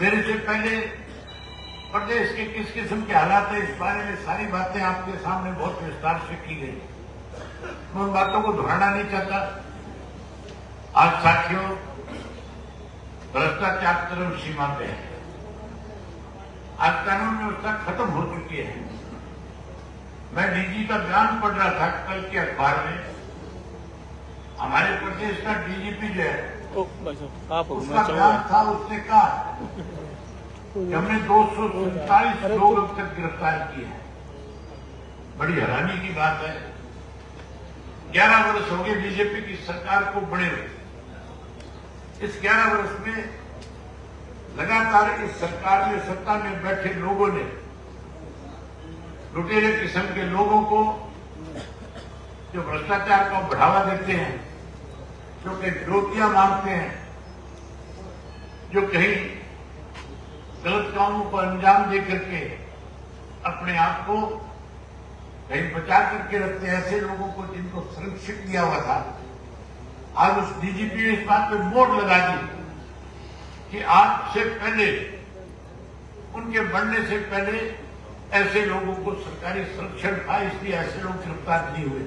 मेरे से पहले प्रदेश के किस किस्म के हालात है, इस बारे में सारी बातें आपके सामने बहुत विस्तार से की गई। मैं उन बातों को दोहराना नहीं चाहता। आज साथियों, भ्रष्टाचार चरम सीमा पे है। आज कानून व्यवस्था खत्म हो चुकी है। मैं डीजी का बयान पढ़ रहा था कल के अखबार में। हमारे प्रदेश का डीजीपी जो है उसका बयान था, उसने कहा कि हमने 247 लोग अब तक गिरफ्तार किए हैं। बड़ी हैरानी की बात है, 11 वर्ष हो गए बीजेपी की सरकार को बने हुए। इस 11 वर्ष में लगातार इस सरकार में सत्ता में बैठे लोगों ने लुटेरे किस्म के लोगों को जो भ्रष्टाचार को बढ़ावा देते हैं, जो कि रोटियां मांगते हैं, जो कहीं गलत कामों को अंजाम दे करके अपने आप को कहीं बचा करके रखते हैं, ऐसे लोगों को जिनको संरक्षित दिया हुआ था। आज उस डीजीपी ने इस बात पे मोड़ लगा दी कि आज से पहले, उनके बढ़ने से पहले ऐसे लोगों को सरकारी संरक्षण था, इसलिए ऐसे लोग गिरफ्तार नहीं हुए।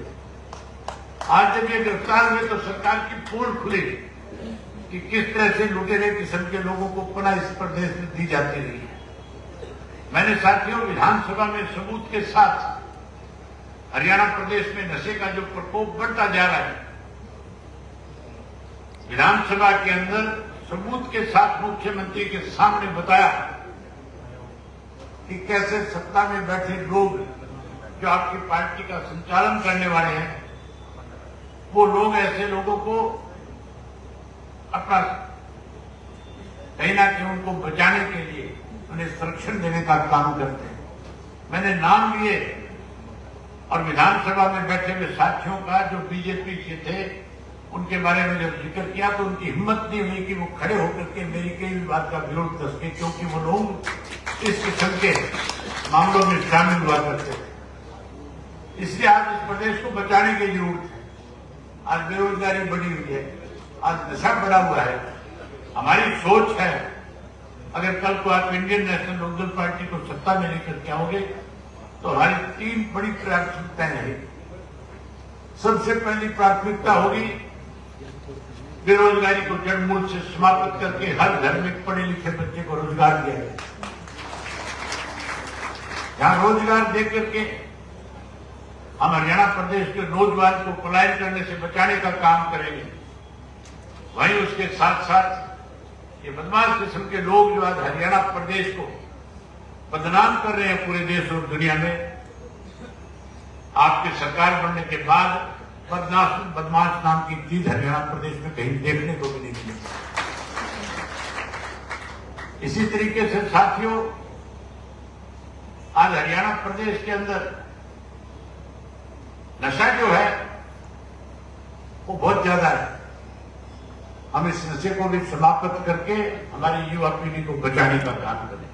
आज जब ये गिरफ्तार हुए तो सरकार की पोल खुली कि किस तरह से लुटेरे किस्म के लोगों को पनाह इस प्रदेश में दी जाती रही है। मैंने साथियों विधानसभा में सबूत के साथ हरियाणा प्रदेश में नशे का जो प्रकोप बढ़ता जा रहा है, विधानसभा के अंदर सबूत के साथ मुख्यमंत्री के सामने बताया कि कैसे सत्ता में बैठे लोग जो आपकी पार्टी का संचालन करने वाले हैं, वो लोग ऐसे लोगों को अपना कहीं ना कहीं उनको बचाने के लिए उन्हें संरक्षण देने का काम करते हैं। मैंने नाम लिए और विधानसभा में बैठे हुए साथियों का जो बीजेपी के थे उनके बारे में जब जिक्र किया तो उनकी हिम्मत नहीं हुई कि वो खड़े होकर के मेरी कई भी बात का विरोध कर सके, क्योंकि वो लोग इस किस्म के मामलों में शामिल हुआ करते थे। इसलिए आज इस प्रदेश को बचाने की जरूरत है। आज बेरोजगारी बढ़ी हुई है, आज नशा बढ़ा हुआ है। हमारी सोच है, अगर कल को आप इंडियन नेशनल लोकदल पार्टी को सत्ता में लेकर के आओगे तो हमारी 3 बड़ी प्राथमिकताएं रहेगी। सबसे पहली प्राथमिकता होगी बेरोजगारी को जड़ मूल से समाप्त करके हर घर में पढ़े लिखे बच्चे को रोजगार दिया जाए। जहां रोजगार दे करके हम हरियाणा प्रदेश के नौजवान को पलायन करने से बचाने का काम करेंगे, वहीं उसके साथ साथ ये बदमाश किस्म के लोग जो आज हरियाणा प्रदेश को बदनाम कर रहे हैं पूरे देश और दुनिया में, आपकी सरकार बनने के बाद बदमाश नाम की चीज हरियाणा प्रदेश में कहीं देखने को भी नहीं मिली। इसी तरीके से साथियों, आज हरियाणा प्रदेश के अंदर नशा जो है वो बहुत ज्यादा है। हम इस नशे को भी समाप्त करके हमारी युवा पीढ़ी को बचाने का काम करें।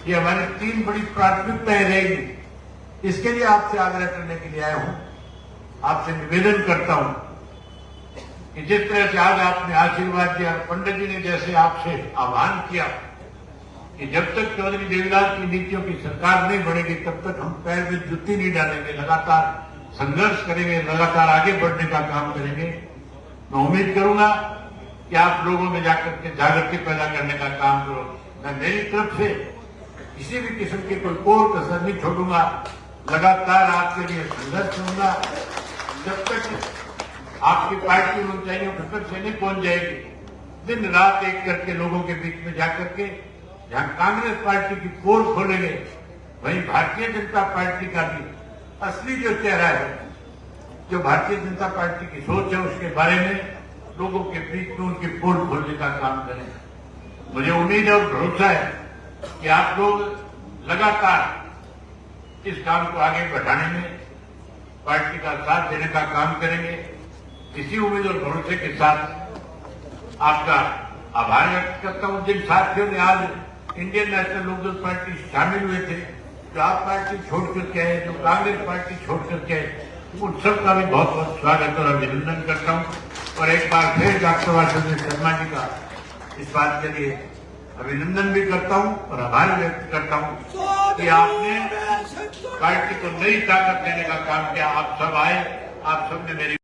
ये हमारी 3 बड़ी प्राथमिकताएं रहेगी। इसके लिए आपसे आग्रह करने के लिए आया हूं, आपसे निवेदन करता हूं कि जिस तरह से आज आपने आशीर्वाद दिया, पंडित जी ने जैसे आपसे आह्वान किया कि जब तक चौधरी देवीलाल की नीतियों की सरकार नहीं बढ़ेगी तब तक हम पैर में जुत्ती नहीं डालेंगे, लगातार संघर्ष करेंगे, लगातार आगे बढ़ने का काम करेंगे। मैं उम्मीद करूंगा कि आप लोगों में जाकर के जागृति पैदा करने का काम करो। मैं मेरी तरफ से किसी भी किस्म की कोई कसर नहीं छोड़ूंगा, लगातार आपके लिए संघर्ष करूंगा जब तक आपकी पार्टी उन ऊंचाइयों तक से नहीं पहुंच जाएगी। दिन रात एक करके लोगों के बीच में जाकर के जहां कांग्रेस पार्टी की पोल खोलेंगे, वहीं भारतीय जनता पार्टी का भी असली जो चेहरा है, जो भारतीय जनता पार्टी की सोच है, उसके बारे में लोगों के बीच में उनकी पोल खोलने का काम करें। मुझे उम्मीद और भरोसा है कि आप लोग लगातार इस काम को आगे बढ़ाने में पार्टी का साथ देने का काम करेंगे। इसी उम्मीद और भरोसे के साथ आपका आभार व्यक्त करता हूं। जिन साथियों ने आज इंडियन नेशनल लोकदल पार्टी शामिल हुए थे, जो आप पार्टी छोड़ करके आए, जो कांग्रेस पार्टी छोड़ करके आए, उन सबका भी बहुत बहुत स्वागत और अभिनंदन करता हूं। और एक बार फिर डॉक्टर वासुदेव शर्मा जी का इस बात के लिए अभिनंदन भी करता हूं और आभार व्यक्त करता हूं कि आपने पार्टी को नई ताकत देने का काम किया। आप सब आए, आप सबने मेरी